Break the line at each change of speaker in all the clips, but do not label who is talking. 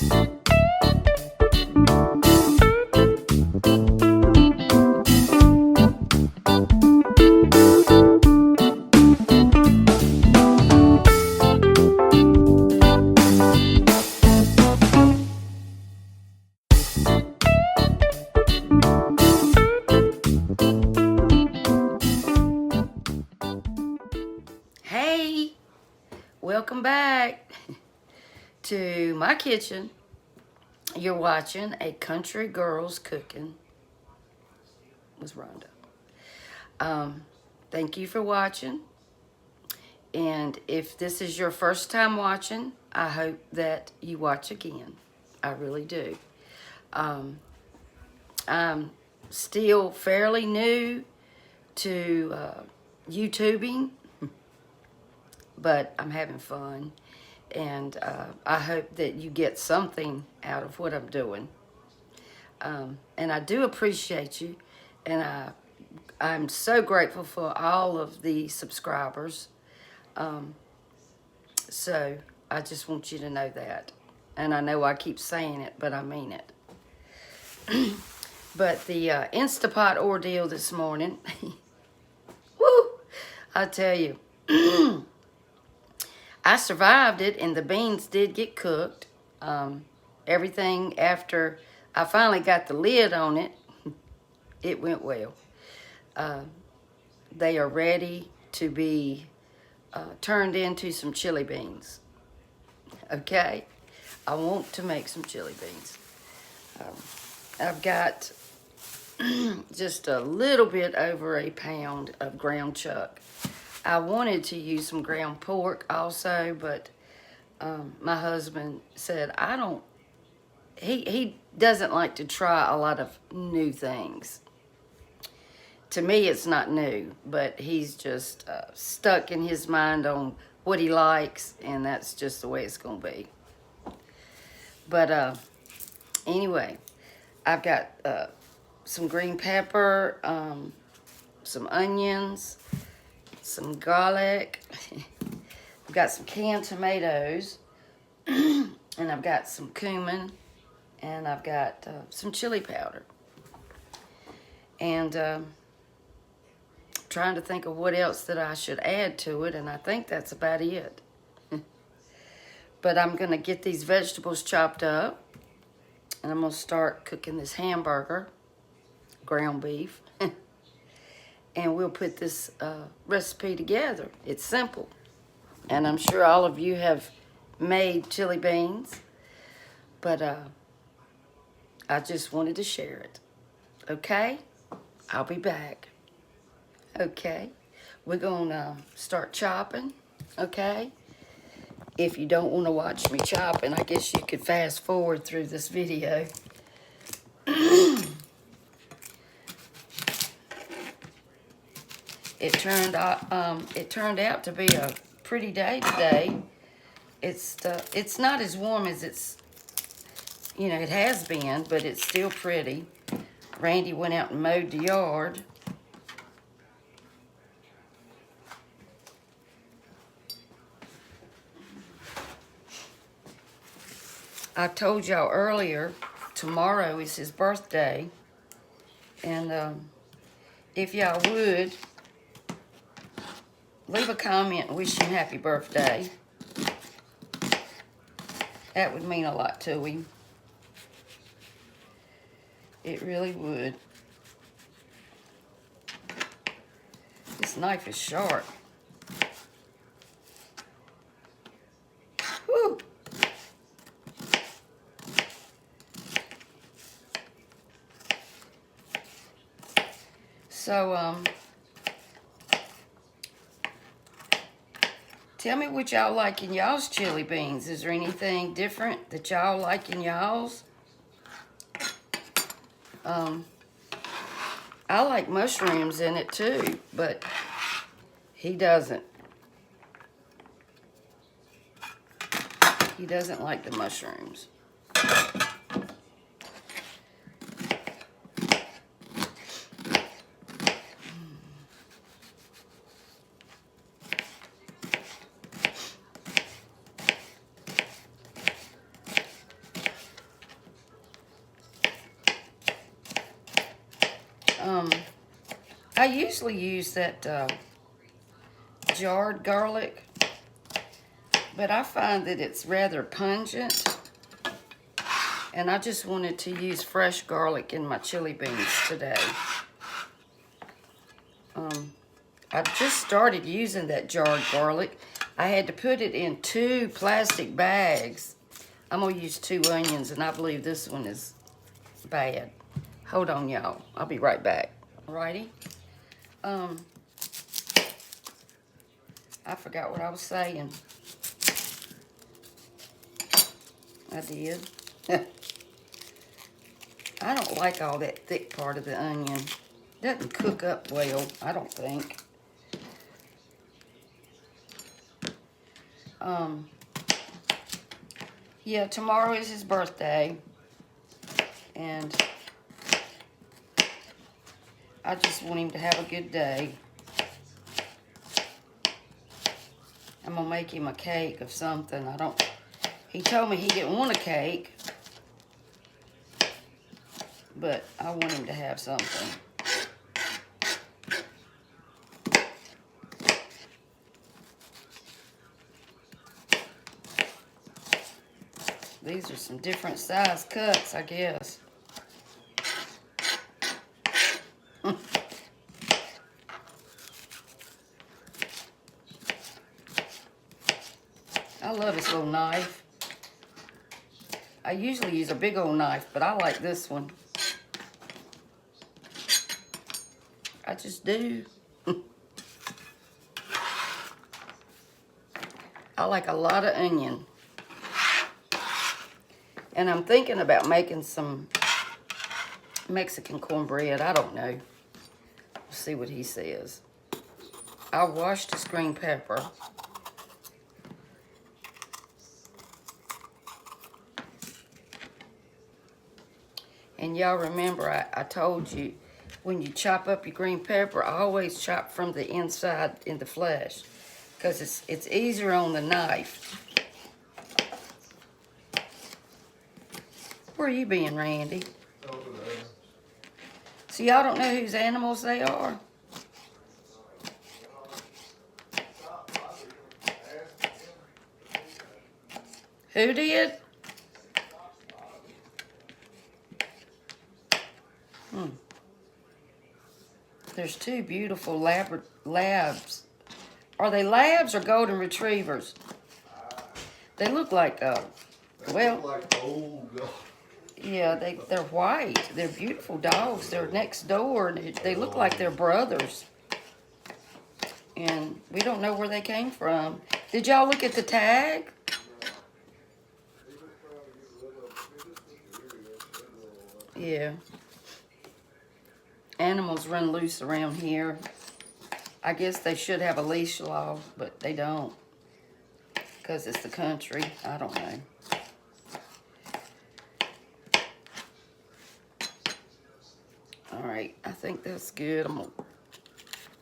Hey, welcome back to my kitchen. You're watching A Country Girl's Cooking with Rhonda. Thank you for watching. And if this is your first time watching, I hope that you watch again. I really do. I'm still fairly new to YouTubing, but I'm having fun. And I hope that you get something out of what I'm doing. And I do appreciate you. And I'm so grateful for all of the subscribers. So I just want you to know that. And I know I keep saying it, but I mean it. But the Instapot ordeal this morning, woo, I tell you, I survived it, and the beans did get cooked. Everything after I finally got the lid on it, it went well. They are ready to be turned into some chili beans. Okay? I want to make some chili beans. I've got just a little bit over a pound of ground chuck. I wanted to use some ground pork also, but my husband said he doesn't like to try a lot of new things. To me, it's not new, but he's just stuck in his mind on what he likes, and that's just the way it's going to be. But anyway, I've got some green pepper, some onions, some garlic. I've got some canned tomatoes, and I've got some cumin, and I've got some chili powder. And trying to think of what else that I should add to it, and I think that's about it. But I'm going to get these vegetables chopped up, and I'm going to start cooking this hamburger, ground beef, and we'll put this recipe together. It's simple, and I'm sure all of you have made chili beans, but I just wanted to share it. Okay? I'll be back. Okay? We're going to start chopping, okay? If you don't want to watch me chopping, I guess you could fast forward through this video. It turned out to be a pretty day today. It's not as warm as it has been, but it's still pretty. Randy went out and mowed the yard. I told y'all earlier, tomorrow is his birthday. And if y'all would, leave a comment and wish him happy birthday. That would mean a lot to him. It really would. This knife is sharp. Whew. So, tell me what y'all like in y'all's chili beans. Is there anything different that y'all like in y'all's? I like mushrooms in it too, but he doesn't. He doesn't like the mushrooms. I usually use that jarred garlic, but I find that it's rather pungent, and I just wanted to use fresh garlic in my chili beans today. I just started using that jarred garlic. I had to put it in 2 plastic bags. I'm gonna use 2 onions, and I believe this one is bad. Hold on, y'all. I'll be right back. Alrighty. I forgot what I was saying. I did. I don't like all that thick part of the onion. Doesn't cook up well, I don't think. Yeah, tomorrow is his birthday, and I just want him to have a good day. I'm gonna make him a cake of something. He told me he didn't want a cake, but I want him to have something. These are some different size cuts, I guess. I love this little knife. I usually use a big old knife, but I like this one. I just do. I like a lot of onion. And I'm thinking about making some Mexican cornbread. I don't know. We'll see what he says. I washed this green pepper. And y'all remember I told you, when you chop up your green pepper, I always chop from the inside in the flesh, because it's easier on the knife. Where you being, Randy?
Over there.
So y'all don't know whose animals they are? Who did? There's 2 beautiful labs. Are they labs or golden retrievers? They look like, well,
Look like old dog.
Yeah, they're white. They're beautiful dogs. They're next door, and they look like they're brothers. And we don't know where they came from. Did y'all look at the tag? Yeah. Animals run loose around here. I guess they should have a leash law, but they don't, because it's the country. I don't know. All right, I think that's good. I'm gonna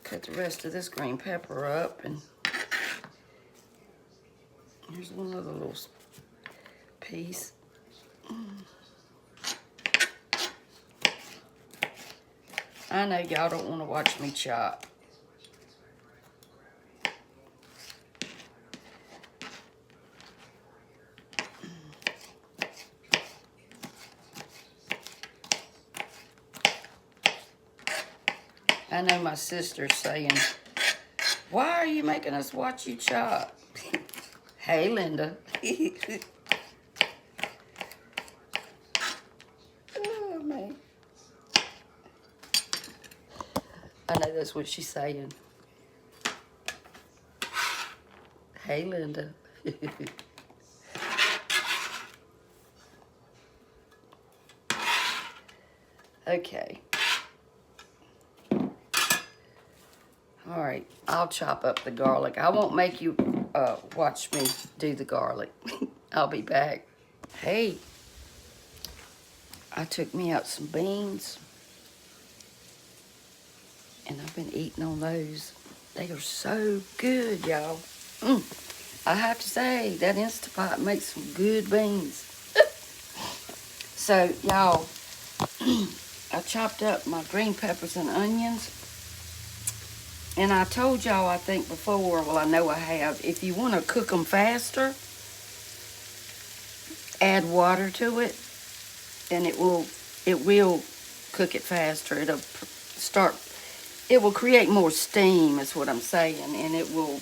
cut the rest of this green pepper up, and here's one other little piece. I know y'all don't want to watch me chop. I know my sister's saying, why are you making us watch you chop? Hey, Linda. Oh, man. I know that's what she's saying. Hey, Linda. Okay. All right, I'll chop up the garlic. I won't make you watch me do the garlic. I'll be back. Hey, I took me out some beans, and I've been eating on those. They are so good, y'all. I have to say, that Instapot makes some good beans. So, y'all, I chopped up my green peppers and onions. And I told y'all, I think before, well, I know I have, if you want to cook them faster, add water to it, and it will cook it faster. It will create more steam, is what I'm saying, and it will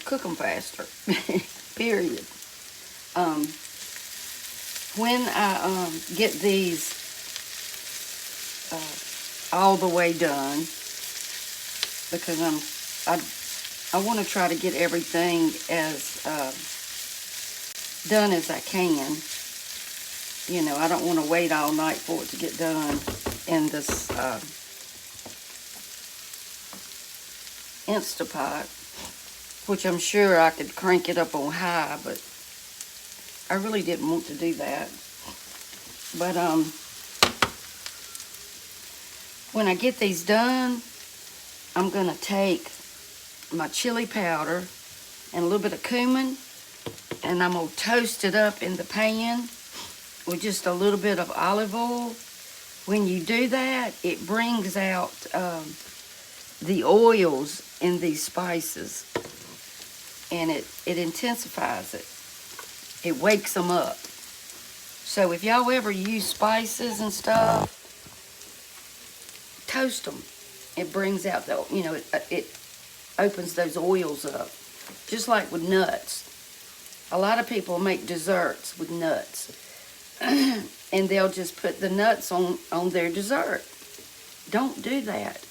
cook them faster. Period. When I get these all the way done, because I want to try to get everything as done as I can. You know, I don't want to wait all night for it to get done in this instapot, which I'm sure I could crank it up on high, but I really didn't want to do that. But when I get these done, I'm going to take my chili powder and a little bit of cumin, and I'm going to toast it up in the pan with just a little bit of olive oil. When you do that, it brings out the oils in these spices, and it intensifies it. It wakes them up. So if y'all ever use spices and stuff, toast them. It brings out the, you know, it opens those oils up. Just like with nuts. A lot of people make desserts with nuts. And they'll just put the nuts on their dessert. Don't do that.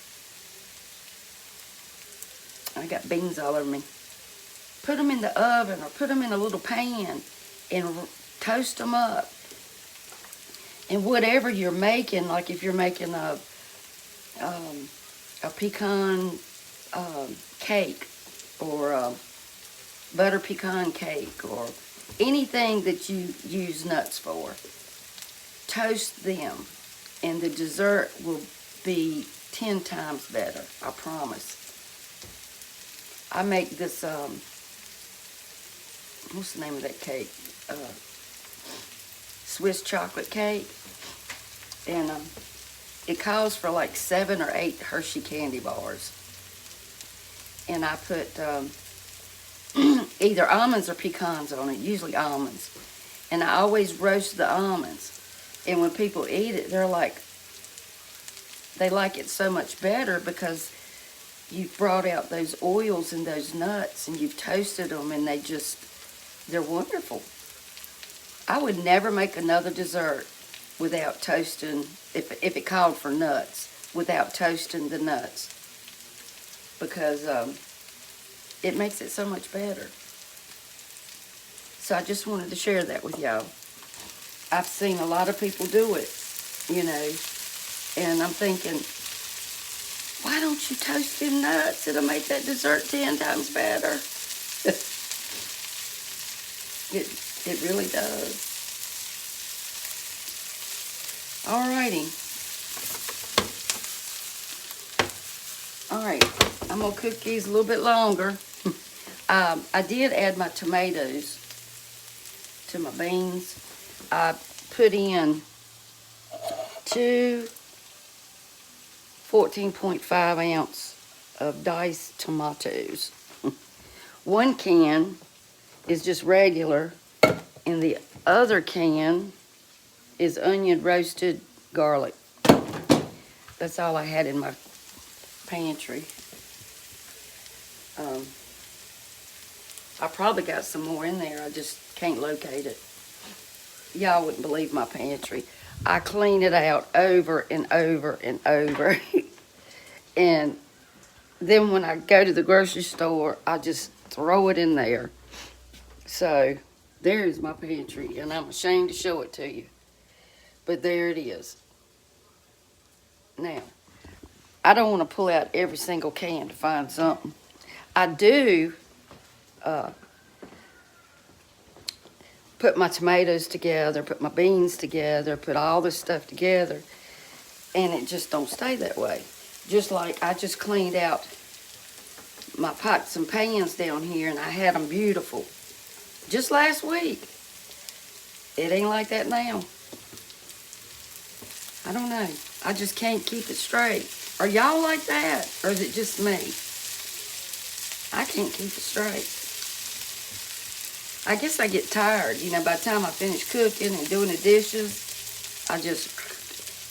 I got beans all over me. Put them in the oven or put them in a little pan and toast them up. And whatever you're making, like if you're making a pecan cake or a butter pecan cake or anything that you use nuts for, toast them and the dessert will be 10 times better, I promise. I make this, what's the name of that cake? Swiss chocolate cake. And it calls for like 7 or 8 Hershey candy bars. And I put either almonds or pecans on it, usually almonds. And I always roast the almonds. And when people eat it, they like it so much better because you've brought out those oils and those nuts and you've toasted them, and they're wonderful. I would never make another dessert without toasting, if it called for nuts, without toasting the nuts, because it makes it so much better. So I just wanted to share that with y'all. I've seen a lot of people do it, you know, and I'm thinking, why don't you toast them nuts? It'll make that dessert 10 times better. It really does. Alrighty. Alright, I'm going to cook these a little bit longer. I did add my tomatoes to my beans. I put in 2 14.5 ounce of diced tomatoes. 1 can is just regular, and the other can is onion roasted garlic. That's all I had in my pantry. I probably got some more in there. I just can't locate it. Y'all wouldn't believe my pantry. I clean it out over and over and over. And then when I go to the grocery store, I just throw it in there. So there's my pantry, and I'm ashamed to show it to you. But there it is. Now, I don't want to pull out every single can to find something. I do put my tomatoes together, put my beans together, put all this stuff together, and it just don't stay that way. Just like I just cleaned out my pots and pans down here, and I had them beautiful just last week. It ain't like that now. I don't know. I just can't keep it straight. Are y'all like that? Or is it just me? I can't keep it straight. I guess I get tired. You know, by the time I finish cooking and doing the dishes,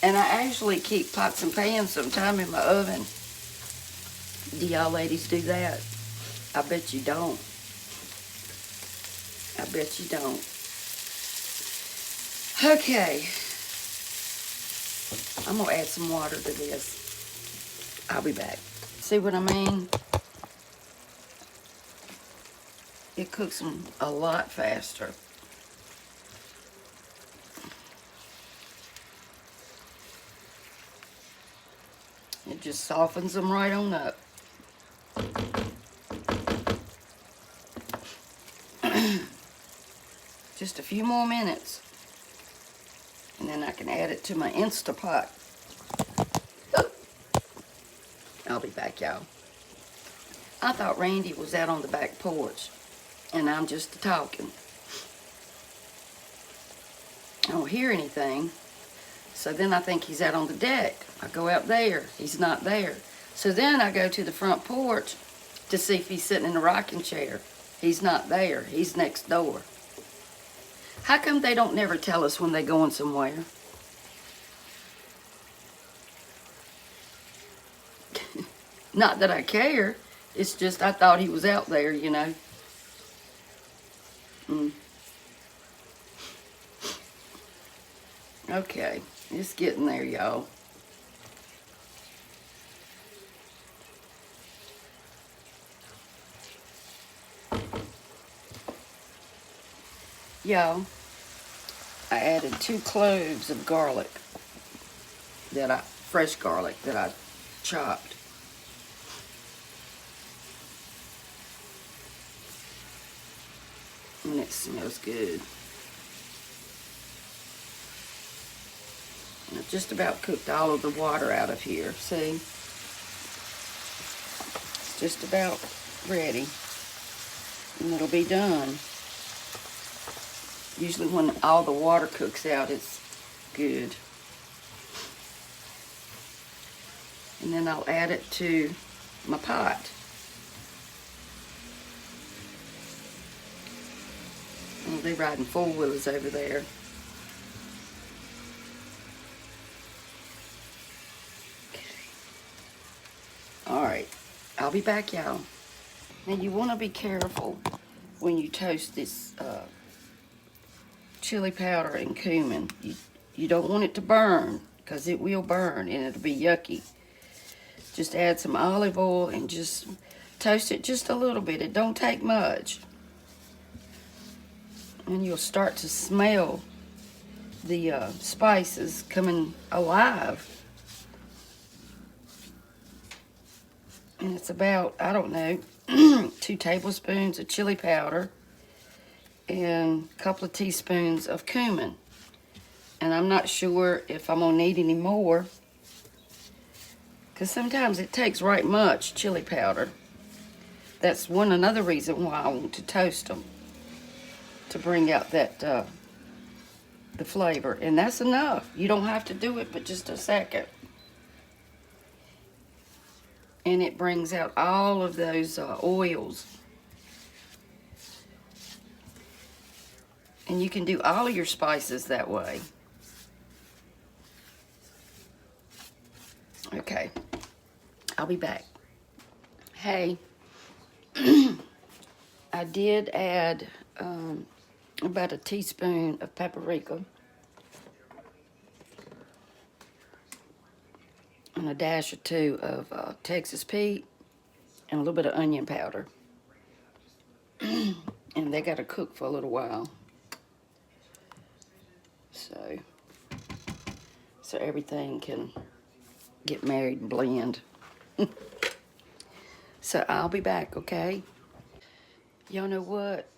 and I actually keep pots and pans sometime in my oven. Do y'all ladies do that? I bet you don't. I bet you don't. Okay. I'm going to add some water to this. I'll be back. See what I mean? It cooks them a lot faster. It just softens them right on up. Just a few more minutes. And then I can add it to my Instapot. I'll be back, y'all. I thought Randy was out on the back porch. And I'm just talking. I don't hear anything. So then I think he's out on the deck. I go out there. He's not there. So then I go to the front porch to see if he's sitting in a rocking chair. He's not there. He's next door. How come they don't never tell us when they're going somewhere? Not that I care. It's just I thought he was out there, you know. Okay, it's getting there, y'all. Y'all, I added 2 cloves of garlic fresh garlic that I chopped. And it smells good. And I've just about cooked all of the water out of here. See? It's just about ready. And it'll be done. Usually when all the water cooks out, it's good. And then I'll add it to my pot. Oh, they're riding four-wheelers over there. Okay. All right, I'll be back, y'all. Now you want to be careful when you toast this chili powder and cumin. You don't want it to burn, because it will burn and it'll be yucky. Just add some olive oil and just toast it just a little bit. It don't take much. And you'll start to smell the spices coming alive. And it's about, I don't know, 2 tablespoons of chili powder and a couple of teaspoons of cumin. And I'm not sure if I'm gonna need any more, because sometimes it takes right much chili powder. That's another reason why I want to toast them, to bring out that the flavor. And that's enough. You don't have to do it but just a second. And it brings out all of those oils. And you can do all of your spices that way. Okay, I'll be back. Hey, I did add about a teaspoon of paprika and a dash or 2 of Texas Pete and a little bit of onion powder. And they got to cook for a little while. So everything can get married and blend. So I'll be back, okay? Y'all know what?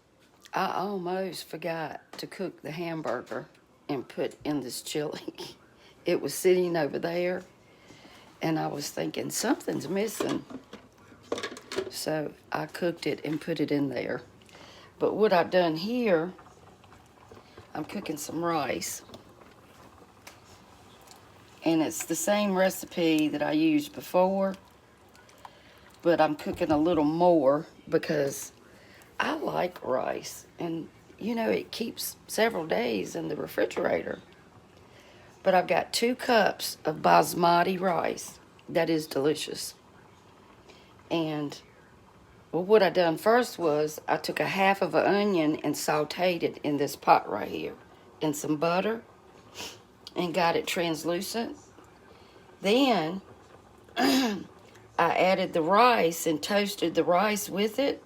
I almost forgot to cook the hamburger and put in this chili. It was sitting over there, and I was thinking something's missing. So I cooked it and put it in there. But what I've done here, I'm cooking some rice. And it's the same recipe that I used before, but I'm cooking a little more because I like rice. And, you know, it keeps several days in the refrigerator. But I've got 2 cups of basmati rice. That is delicious. And, well, what I done first was I took a half of an onion and sauteed it in this pot right here in some butter and got it translucent. Then I added the rice and toasted the rice with it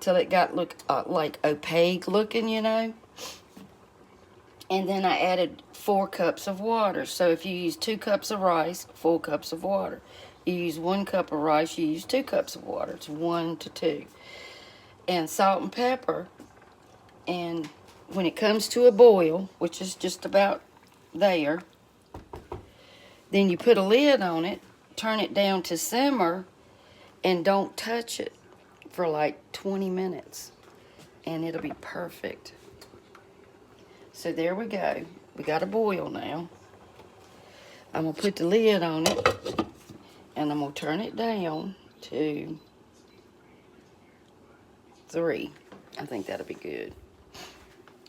till it got like opaque looking, you know. And then I added 4 cups of water. So if you use 2 cups of rice, 4 cups of water. You use 1 cup of rice, you use 2 cups of water. It's 1 to 2. And salt and pepper. And when it comes to a boil, which is just about there, then you put a lid on it, turn it down to simmer, and don't touch it for like 20 minutes. And it'll be perfect. So there we go. We got a boil now. I'm going to put the lid on it, and I'm going to turn it down to 3. I think that'll be good.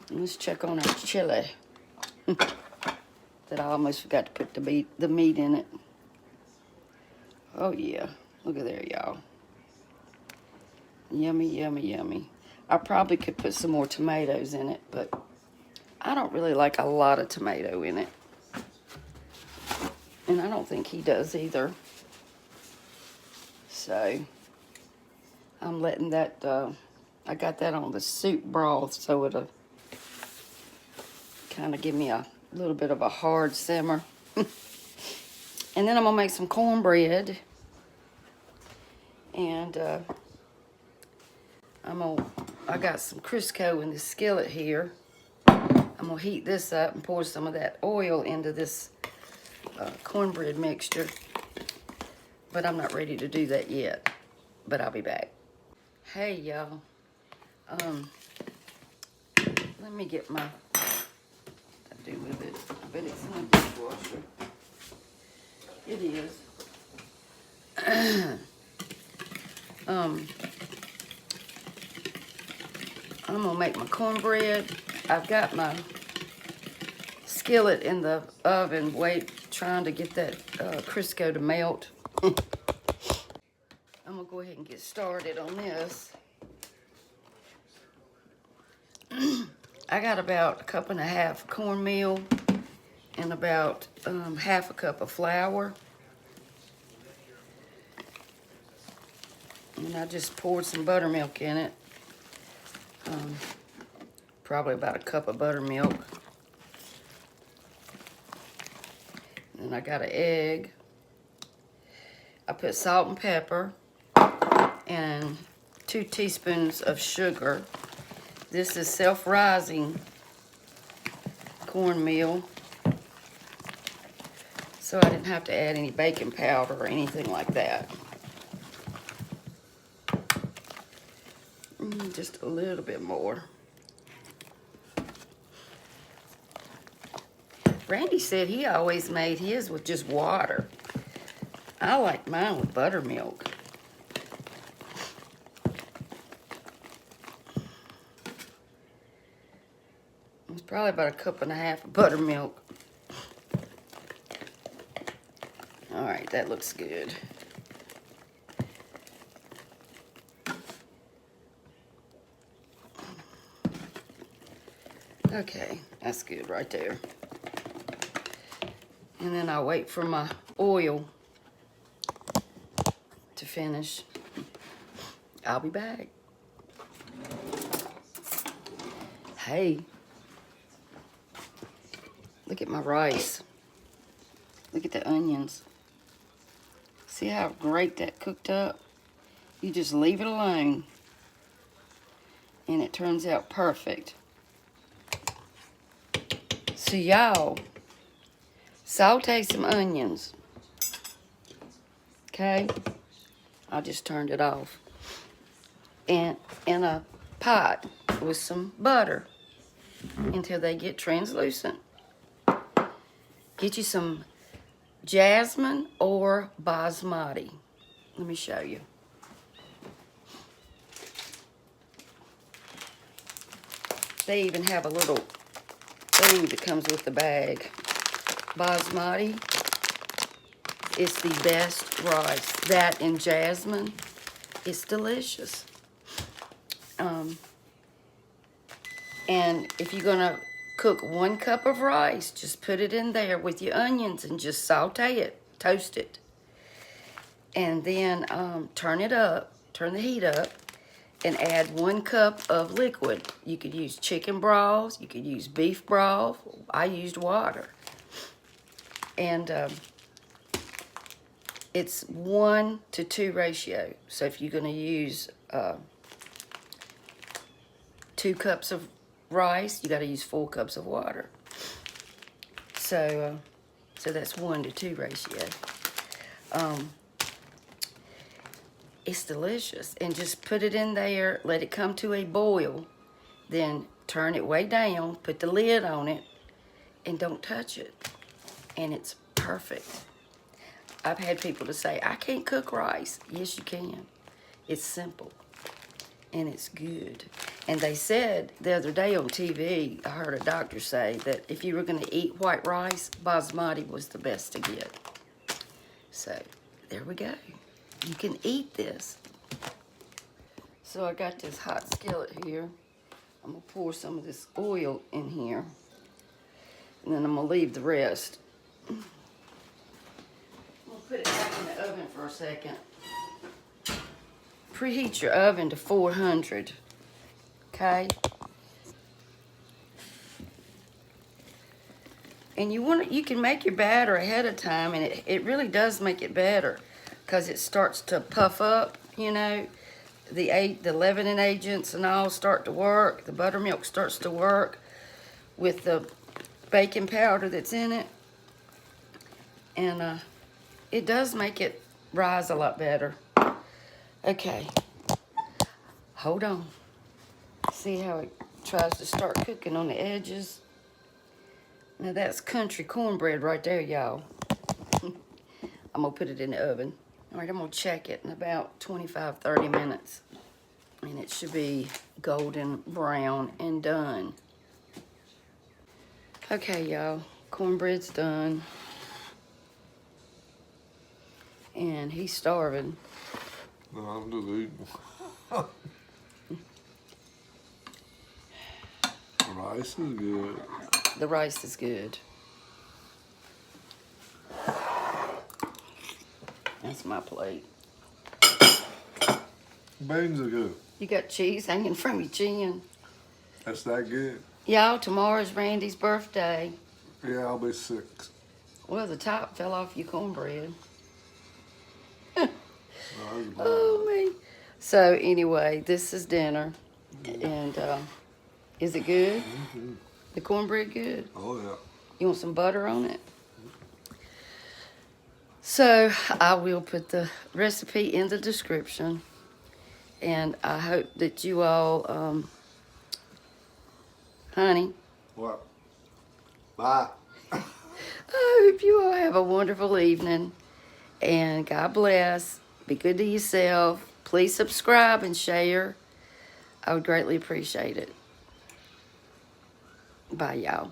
And let's check on our chili. That I almost forgot to put the meat in it. Oh yeah, look at there, y'all. Yummy, yummy, yummy. I probably could put some more tomatoes in it, but I don't really like a lot of tomato in it. And I don't think he does either. So, I'm letting that, I got that on the soup broth, so it'll kind of give me a little bit of a hard simmer. And then I'm going to make some cornbread. And I got some Crisco in the skillet here. I'm going to heat this up and pour some of that oil into this cornbread mixture. But I'm not ready to do that yet. But I'll be back. Hey, y'all. Let me get my... do with it. I bet it's in the dishwasher. It is. I'm gonna make my cornbread. I've got my skillet in the oven, trying to get that Crisco to melt. I'm gonna go ahead and get started on this. I got about 1.5 cups of cornmeal and about half a cup of flour. And I just poured some buttermilk in it. Probably about 1 cup of buttermilk. And I got an egg. I put salt and pepper and 2 teaspoons of sugar. This is self-rising cornmeal, so I didn't have to add any baking powder or anything like that. Just a little bit more. Randy said he always made his with just water. I like mine with buttermilk. It's probably about 1.5 cups of buttermilk. All right, that looks good. Okay, that's good right there. And then I'll wait for my oil to finish. I'll be back. Hey. Look at my rice. Look at the onions. See how great that cooked up? You just leave it alone, and it turns out perfect. So y'all, saute some onions. Okay? I just turned it off. And in a pot with some butter until they get translucent. get you some jasmine or basmati. Let me show you. They even have a little thing that comes with the bag. Basmati is the best rice. That and jasmine, it's delicious. And if you're gonna cook 1 cup of rice, just put it in there with your onions and just saute it, toast it. And then turn the heat up, and add 1 cup of liquid. You could use chicken broth, you could use beef broth. I used water. And it's 1 to 2 ratio. So if you're gonna use 2 cups of rice, you got to use 4 cups of water. So that's 1 to 2 ratio. It's delicious, and just put it in there, let it come to a boil, then turn it way down, put the lid on it, and don't touch it, and it's perfect. I've had people to say, I can't cook rice. Yes, you can. It's simple, and it's good. And they said the other day on TV, I heard a doctor say that if you were going to eat white rice, basmati was the best to get. So there we go. You can eat this. So I got this hot skillet here. I'm going to pour some of this oil in here. And then I'm going to leave the rest. I'm going to put it back in the oven for a second. Preheat your oven to 400. Okay? And you can make your batter ahead of time, and it really does make it better, because it starts to puff up, you know. The leavening agents and all start to work. The buttermilk starts to work with the baking powder that's in it. And it does make it rise a lot better. Okay. Hold on. See how it tries to start cooking on the edges? Now that's country cornbread right there, y'all. I'm gonna put it in the oven. All right, I'm gonna check it in about 25-30 minutes. And it should be golden brown and done. Okay, y'all, cornbread's done. And he's starving.
No, I'm just eating. Rice is good.
The rice is good. That's my plate.
Beans are good.
You got cheese hanging from your chin.
That's that good.
Y'all, tomorrow's Randy's birthday.
Yeah, I'll be 6.
Well, the top fell off your cornbread.
No,
Oh, me. So, anyway, this is dinner. And is it good?
mm-hmm.
The cornbread good?
Oh, yeah.
You want some butter on it? So, I will put the recipe in the description. And I hope that you all, honey,
What? Bye.
I hope you all have a wonderful evening. And God bless. Be good to yourself. Please subscribe and share. I would greatly appreciate it. Bye, y'all.